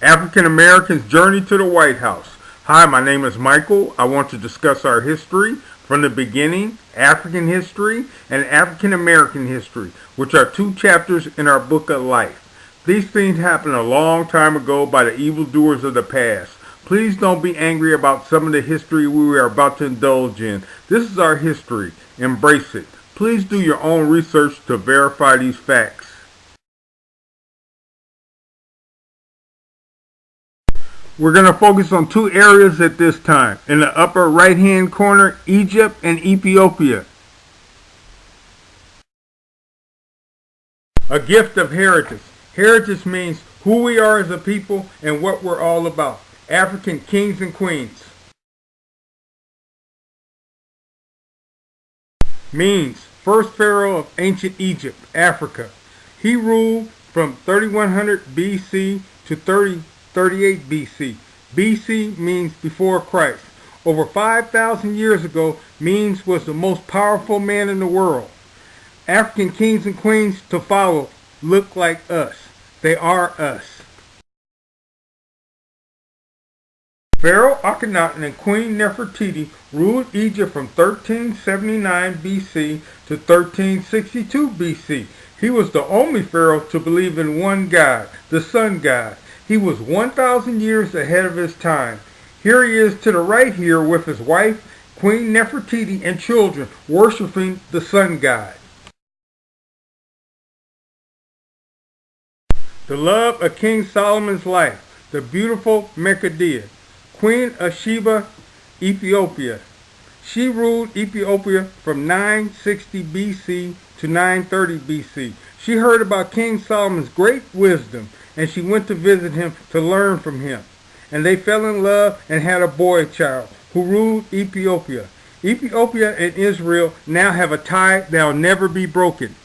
African Americans Journey to the White House. Hi, my name is Michael. I want to discuss our history from the beginning, African history, and African American history, which are two chapters in our book of life. These things happened a long time ago by the evildoers of the past. Please don't be angry about some of the history we are about to indulge in. This is our history. Embrace it. Please do your own research to verify these facts. We're going to focus on two areas at this time. In the upper right-hand corner, Egypt and Ethiopia. A gift of heritage. Heritage means who we are as a people and what we're all about. African kings and queens. Means first pharaoh of ancient Egypt, Africa. He ruled from 3100 BC to 38 BC. BC means before Christ. Over 5,000 years ago, Menes was the most powerful man in the world. African kings and queens to follow look like us. They are us. Pharaoh Akhenaten and Queen Nefertiti ruled Egypt from 1379 BC to 1362 BC. He was the only pharaoh to believe in one God, the sun god. He was 1,000 years ahead of his time. Here he is to the right here with his wife, Queen Nefertiti, and children worshiping the sun god. The love of King Solomon's life, the beautiful Menkhedia, Queen of Sheba, Ethiopia. She ruled Ethiopia from 960 BC to 930 BC. She heard about King Solomon's great wisdom, and she went to visit him to learn from him. And they fell in love and had a boy child who ruled Ethiopia. Ethiopia and Israel now have a tie that will never be broken.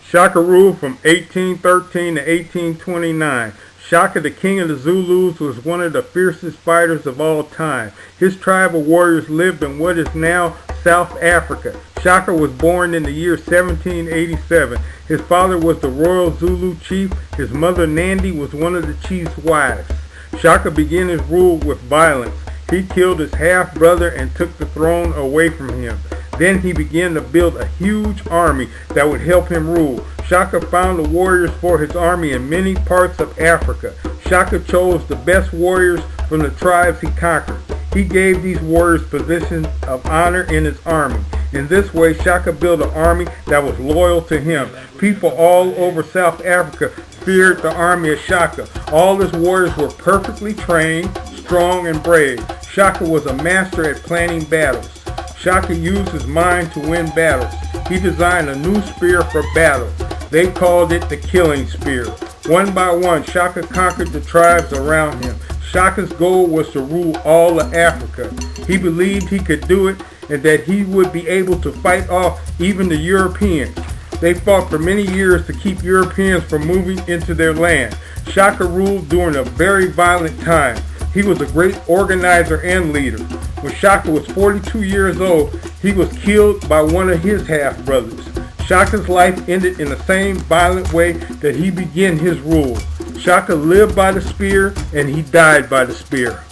Shaka ruled from 1813 to 1829. Shaka, the king of the Zulus, was one of the fiercest fighters of all time. His tribe of warriors lived in what is now South Africa. Shaka was born in the year 1787. His father was the royal Zulu chief. His mother Nandi was one of the chief's wives. Shaka began his rule with violence. He killed his half-brother and took the throne away from him. Then he began to build a huge army that would help him rule. Shaka found the warriors for his army in many parts of Africa. Shaka chose the best warriors from the tribes he conquered. He gave these warriors positions of honor in his army. In this way, Shaka built an army that was loyal to him. People all over South Africa feared the army of Shaka. All his warriors were perfectly trained, strong, and brave. Shaka was a master at planning battles. Shaka used his mind to win battles. He designed a new spear for battle. They called it the killing spear. One by one, Shaka conquered the tribes around him. Shaka's goal was to rule all of Africa. He believed he could do it and that he would be able to fight off even the Europeans. They fought for many years to keep Europeans from moving into their land. Shaka ruled during a very violent time. He was a great organizer and leader. When Shaka was 42 years old, he was killed by one of his half-brothers. Shaka's life ended in the same violent way that he began his rule. Shaka lived by the spear and he died by the spear.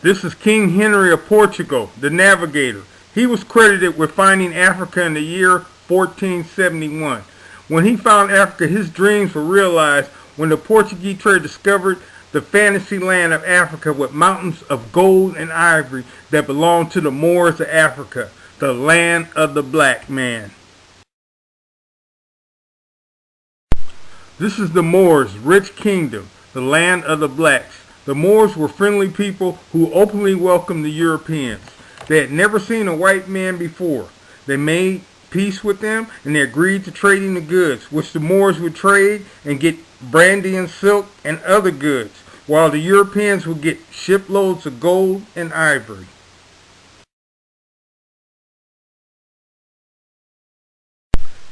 This is King Henry of Portugal, the navigator. He was credited with finding Africa in the year 1471. When he found Africa, his dreams were realized when the Portuguese trade discovered the fantasy land of Africa with mountains of gold and ivory that belonged to the Moors of Africa, the land of the black man. This is the Moors' rich kingdom, the land of the blacks. The Moors were friendly people who openly welcomed the Europeans. They had never seen a white man before. They made peace with them and they agreed to trading the goods, which the Moors would trade and get brandy and silk and other goods, while the Europeans would get shiploads of gold and ivory.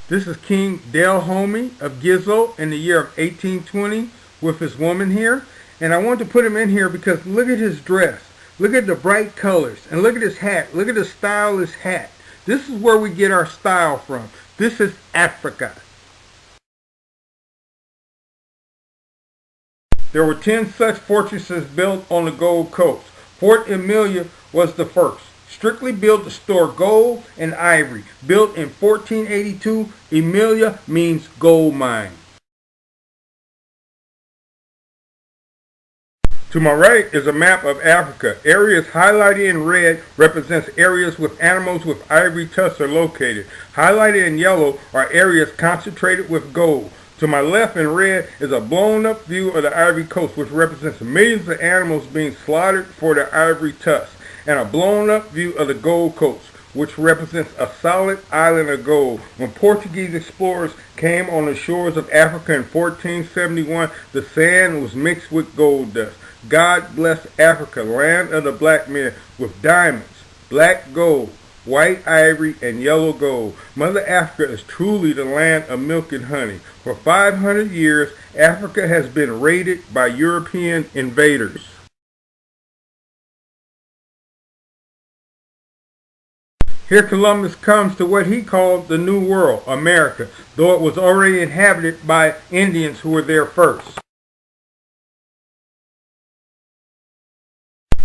This is King Dahomey of Gizo in the year of 1820 with his woman here. And I want to put him in here because look at his dress. Look at the bright colors. And look at his hat. Look at the stylish hat. This is where we get our style from. This is Africa. There were 10 such fortresses built on the Gold Coast. Fort Emilia was the first, strictly built to store gold and ivory. Built in 1482, Emilia means gold mine. To my right is a map of Africa. Areas highlighted in red represents areas with animals with ivory tusks are located. Highlighted in yellow are areas concentrated with gold. To my left in red is a blown up view of the Ivory Coast, which represents millions of animals being slaughtered for their ivory tusks, and a blown up view of the Gold Coast, which represents a solid island of gold. When Portuguese explorers came on the shores of Africa in 1471, the sand was mixed with gold dust. God bless Africa, land of the black men, with diamonds, black gold, white ivory, and yellow gold. Mother Africa is truly the land of milk and honey. For 500 years, Africa has been raided by European invaders. Here Columbus comes to what he called the New World, America, though it was already inhabited by Indians who were there first.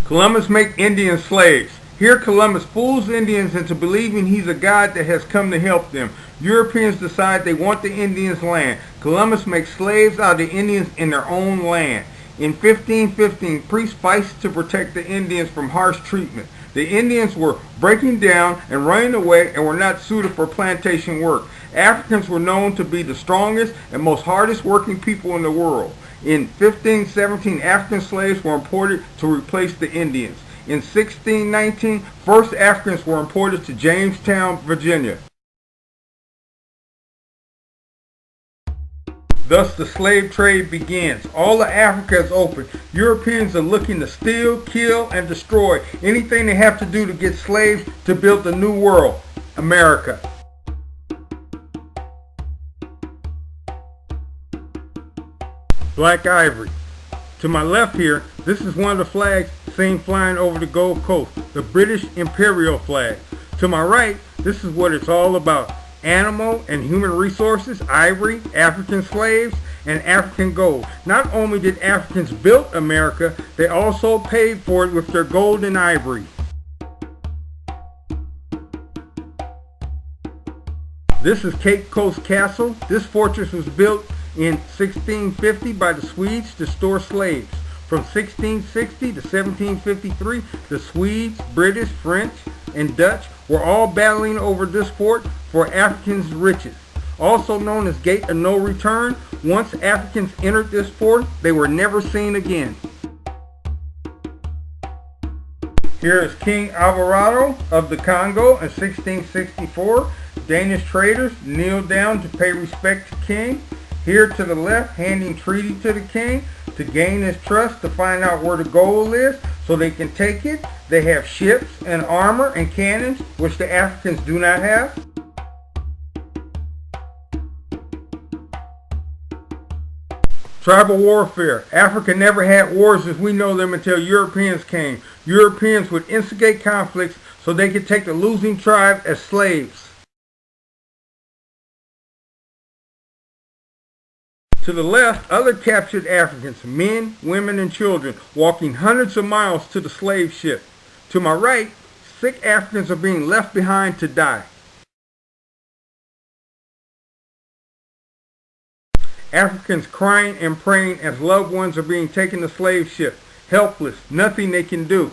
Columbus makes Indians slaves. Here Columbus fools Indians into believing he's a god that has come to help them. Europeans decide they want the Indians' land. Columbus makes slaves out of the Indians in their own land. In 1515, priests fight to protect the Indians from harsh treatment. The Indians were breaking down and running away and were not suited for plantation work. Africans were known to be the strongest and most hardest working people in the world. In 1517, African slaves were imported to replace the Indians. In 1619, first Africans were imported to Jamestown, Virginia. Thus the slave trade begins. All of Africa is open. Europeans are looking to steal, kill, and destroy anything they have to do to get slaves to build the new world, America. Black ivory. To my left here, this is one of the flags seen flying over the Gold Coast, the British Imperial flag. To my right, this is what it's all about. Animal and human resources, ivory, African slaves, and African gold. Not only did Africans build America, they also paid for it with their gold and ivory. This is Cape Coast Castle. This fortress was built in 1650 by the Swedes to store slaves. From 1660 to 1753, the Swedes, British, French, and Dutch were all battling over this fort for Africans' riches. Also known as Gate of No Return, once Africans entered this fort, they were never seen again. Here is King Alvarado of the Congo in 1664. Danish traders kneeled down to pay respect to King. Here to the left, handing treaty to the king to gain his trust to find out where the gold is so they can take it. They have ships and armor and cannons, which the Africans do not have. Tribal warfare. Africa never had wars as we know them until Europeans came. Europeans would instigate conflicts so they could take the losing tribe as slaves. To the left, other captured Africans, men, women, and children, walking hundreds of miles to the slave ship. To my right, sick Africans are being left behind to die. Africans crying and praying as loved ones are being taken to slave ship, helpless, nothing they can do.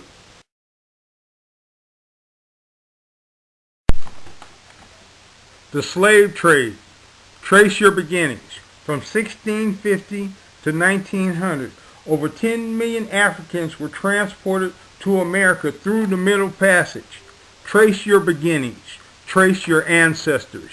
The slave trade. Trace your beginnings. From 1650 to 1900, over 10 million Africans were transported to America through the Middle Passage. Trace your beginnings. Trace your ancestors.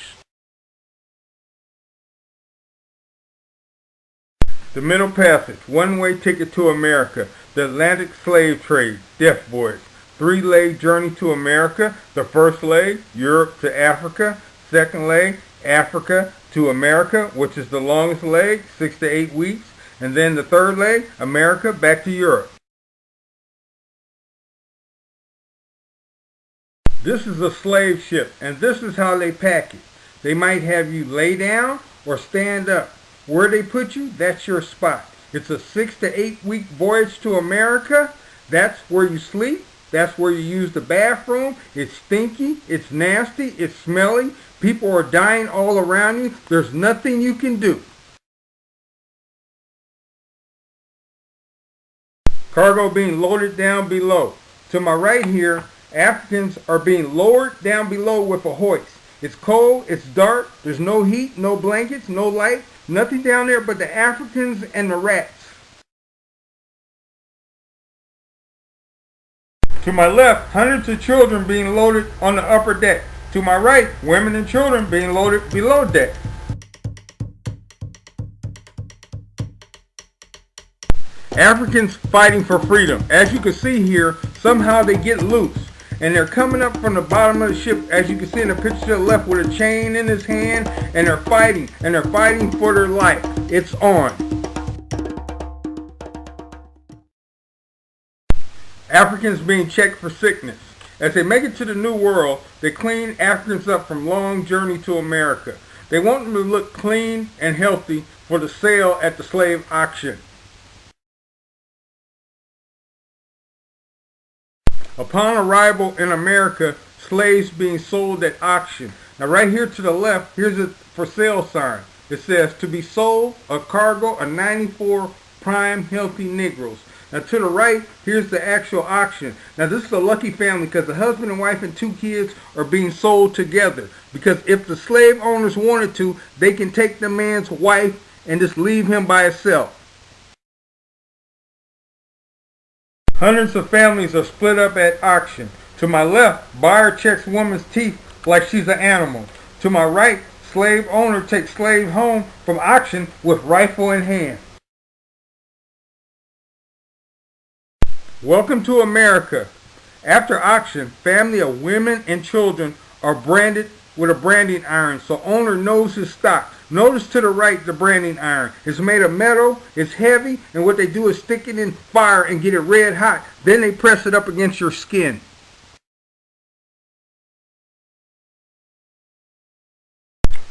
The Middle Passage, one-way ticket to America. The Atlantic slave trade, death voyage. 3-leg journey to America. The first leg, Europe to Africa. Second leg, Africa to America, which is the longest leg, 6 to 8 weeks. And then the third leg, America back to Europe. This is a slave ship, and this is how they pack it. They might have you lay down or stand up. Where they put you, that's your spot. It's a 6 to 8 week voyage to America. That's where you sleep. That's where you use the bathroom. It's stinky. It's nasty. It's smelly. People are dying all around you. There's nothing you can do. Cargo being loaded down below. To my right here, Africans are being lowered down below with a hoist. It's cold, it's dark, there's no heat, no blankets, no light, nothing down there but the Africans and the rats. To my left, hundreds of children being loaded on the upper deck. To my right, women and children being loaded below deck. Africans fighting for freedom. As you can see here, somehow they get loose. And they're coming up from the bottom of the ship, as you can see in the picture to the left, with a chain in his hand, and they're fighting for their life. It's on. Africans being checked for sickness. As they make it to the New World, they clean Africans up from long journey to America. They want them to look clean and healthy for the sale at the slave auction. Upon arrival in America, slaves being sold at auction. Now right here to the left, here's a for sale sign. It says, to be sold, a cargo of 94 prime healthy Negroes. Now to the right, here's the actual auction. Now this is a lucky family because the husband and wife and 2 kids are being sold together. Because if the slave owners wanted to, they can take the man's wife and just leave him by himself. Hundreds of families are split up at auction. To my left, buyer checks woman's teeth like she's an animal. To my right, slave owner takes slave home from auction with rifle in hand. Welcome to America. After auction, family of women and children are branded with a branding iron so owner knows his stock. Notice to the right the branding iron. It's made of metal, it's heavy, and what they do is stick it in fire and get it red hot. Then they press it up against your skin.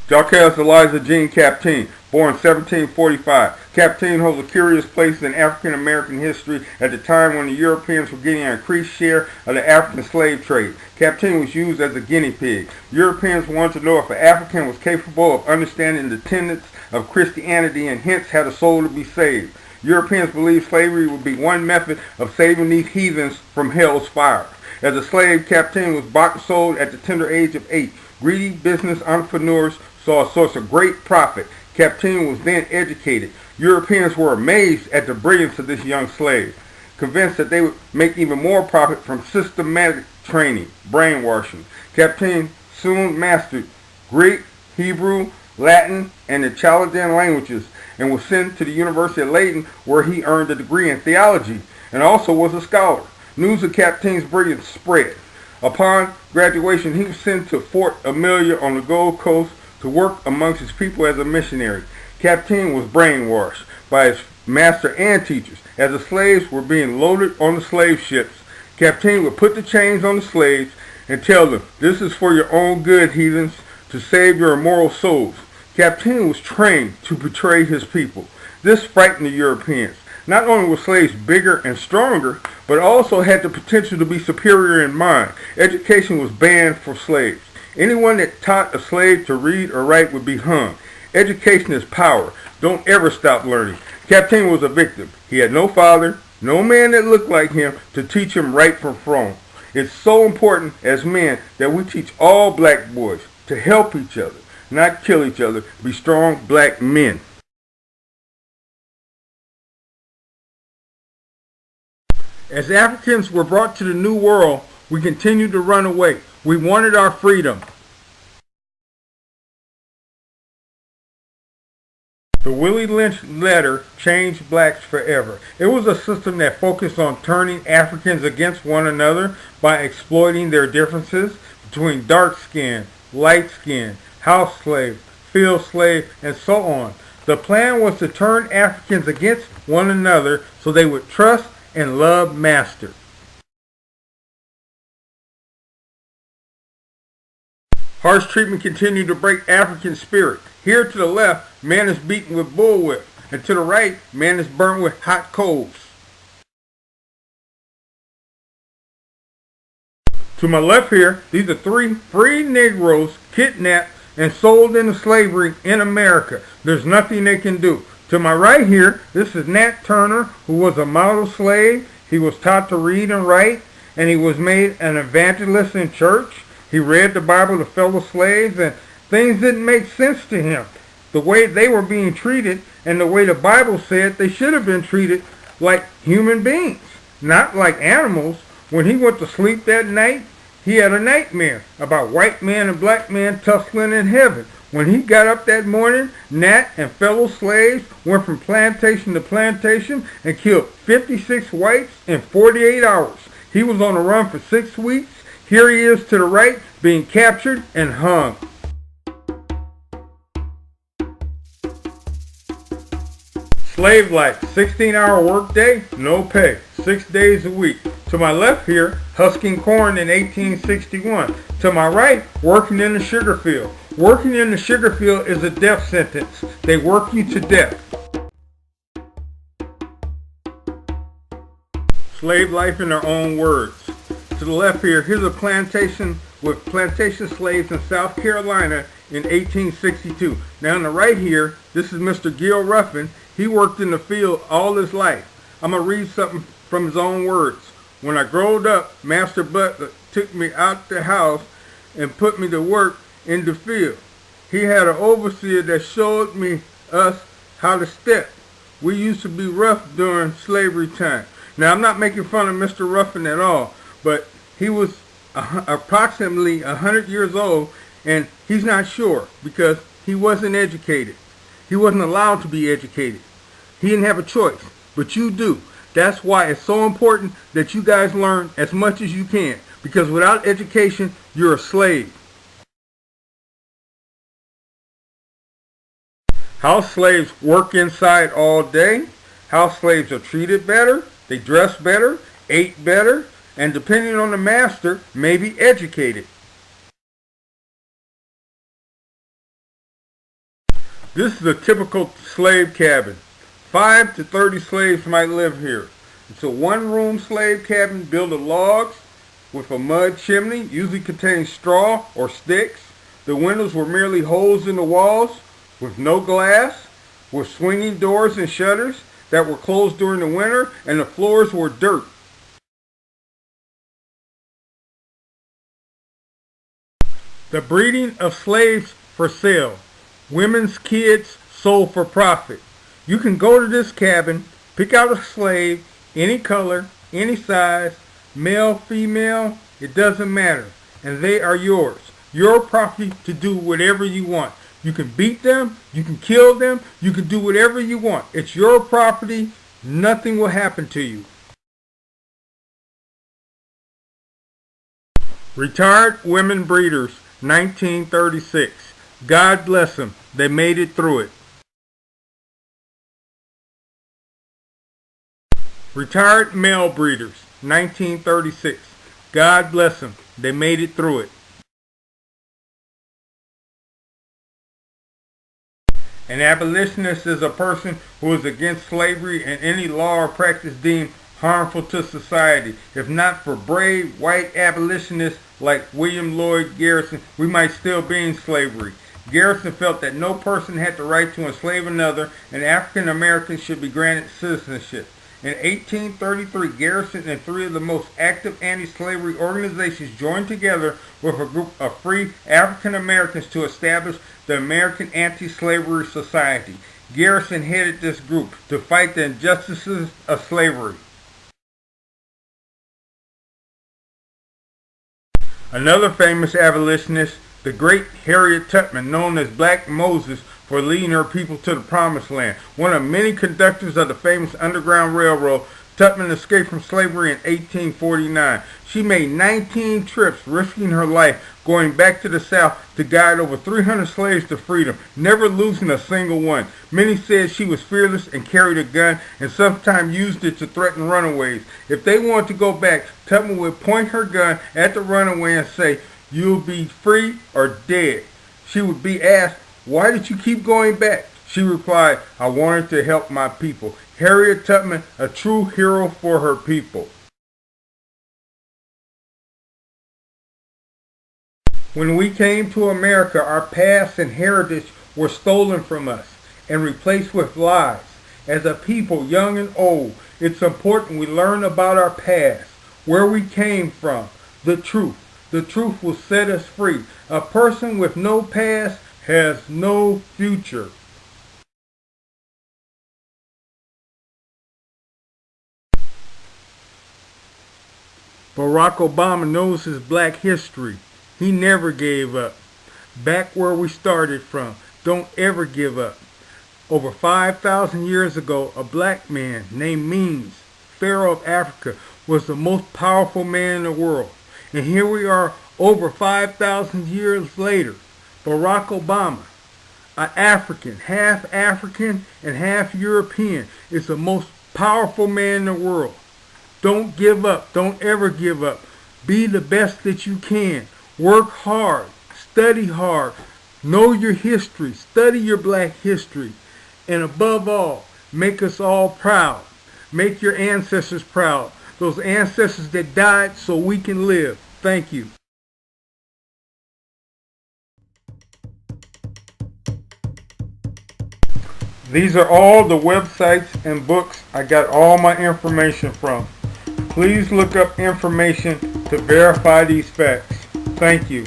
Jacques Elijah Jean Captain, born 1745. Captain holds a curious place in African American history at the time when the Europeans were getting an increased share of the African slave trade. Captain was used as a guinea pig. Europeans wanted to know if an African was capable of understanding the tenets of Christianity and hence had a soul to be saved. Europeans believed slavery would be one method of saving these heathens from hell's fire. As a slave, Captain was bought and sold at the tender age of 8. Greedy business entrepreneurs saw a source of great profit. Captain was then educated. Europeans were amazed at the brilliance of this young slave, convinced that they would make even more profit from systematic training, brainwashing. Captain soon mastered Greek, Hebrew, Latin, and the Chaldean languages and was sent to the University of Leiden where he earned a degree in theology and also was a scholar. News of Captain's brilliance spread. Upon graduation, he was sent to Fort Amelia on the Gold Coast to work amongst his people as a missionary. Captain was brainwashed by his master and teachers. As the slaves were being loaded on the slave ships, Captain would put the chains on the slaves and tell them, "This is for your own good, heathens, to save your immoral souls." Captain was trained to betray his people. This frightened the Europeans. Not only were slaves bigger and stronger, but also had the potential to be superior in mind. Education was banned for slaves. Anyone that taught a slave to read or write would be hung. Education is power. Don't ever stop learning. Captain was a victim. He had no father, no man that looked like him to teach him right from wrong. It's so important as men that we teach all black boys to help each other, not kill each other, be strong black men. As Africans were brought to the New World, we continued to run away. We wanted our freedom. The Willie Lynch letter changed blacks forever. It was a system that focused on turning Africans against one another by exploiting their differences between dark skin, light skin, house slave, field slave, and so on. The plan was to turn Africans against one another so they would trust and love master. Harsh treatment continued to break African spirit. Here to the left, man is beaten with bullwhip, and to the right, man is burnt with hot coals. To my left here, these are 3 free Negroes kidnapped and sold into slavery in America. There's nothing they can do. To my right here, this is Nat Turner, who was a model slave. He was taught to read and write, and he was made an evangelist in church. He read the Bible to fellow slaves, and things didn't make sense to him. The way they were being treated and the way the Bible said they should have been treated like human beings, not like animals. When he went to sleep that night, he had a nightmare about white man and black man tussling in heaven. When he got up that morning, Nat and fellow slaves went from plantation to plantation and killed 56 whites in 48 hours. He was on the run for 6 weeks. Here he is to the right, being captured and hung. Slave life, 16-hour workday, no pay, 6 days a week. To my left here, husking corn in 1861. To my right, working in the sugar field. Working in the sugar field is a death sentence. They work you to death. Slave life in their own words. To the left here, here's a plantation with plantation slaves in South Carolina in 1862. Now on the right here, this is Mr. Gil Ruffin. He worked in the field all his life. I'm going to read something from his own words. When I growed up, Master Butler took me out the house and put me to work in the field. He had an overseer that showed us how to step. We used to be rough during slavery time. Now, I'm not making fun of Mr. Ruffin at all, but he was approximately 100 years old, and he's not sure because he wasn't educated. He wasn't allowed to be educated. He didn't have a choice, but you do. That's why it's so important that you guys learn as much as you can, because without education, you're a slave. House slaves work inside all day. House slaves are treated better, they dress better, ate better, and depending on the master, may be educated. This is a typical slave cabin. 5 to 30 slaves might live here. It's a one-room slave cabin built of logs with a mud chimney, usually containing straw or sticks. The windows were merely holes in the walls with no glass, with swinging doors and shutters that were closed during the winter, and the floors were dirt. The breeding of slaves for sale. Women's kids sold for profit. You can go to this cabin, pick out a slave, any color, any size, male, female, it doesn't matter. And they are yours. Your property to do whatever you want. You can beat them, you can kill them, you can do whatever you want. It's your property, nothing will happen to you. Retired women breeders, 1936. God bless them, they made it through it. Retired male breeders, 1936. God bless them, they made it through it. An abolitionist is a person who is against slavery and any law or practice deemed harmful to society. If not for brave white abolitionists like William Lloyd Garrison, we might still be in slavery. Garrison felt that no person had the right to enslave another, and African Americans should be granted citizenship. In 1833, Garrison and 3 of the most active anti-slavery organizations joined together with a group of free African Americans to establish the American Anti-Slavery Society. Garrison headed this group to fight the injustices of slavery. Another famous abolitionist, the great Harriet Tubman, known as Black Moses, for leading her people to the Promised Land. One of many conductors of the famous Underground Railroad, Tubman escaped from slavery in 1849. She made 19 trips, risking her life, going back to the South to guide over 300 slaves to freedom, never losing a single one. Many said she was fearless and carried a gun, and sometimes used it to threaten runaways. If they wanted to go back, Tubman would point her gun at the runaway and say, You'll be free or dead. She would be asked, why did you keep going back? She replied, I wanted to help my people. Harriet Tubman, a true hero for her people. When we came to America, our past and heritage were stolen from us and replaced with lies. As a people, young and old, it's important we learn about our past, where we came from, the truth. The truth will set us free. A person with no past has no future. Barack Obama knows his black history. He never gave up. Back where we started from. Don't ever give up. Over 5,000 years ago, a black man named Menes, Pharaoh of Africa, was the most powerful man in the world. And here we are over 5,000 years later. Barack Obama, an African and half European, is the most powerful man in the world. Don't give up. Don't ever give up. Be the best that you can. Work hard. Study hard. Know your history. Study your black history. And above all, make us all proud. Make your ancestors proud. Those ancestors that died so we can live. Thank you. These are all the websites and books I got all my information from. Please look up information to verify these facts. Thank you.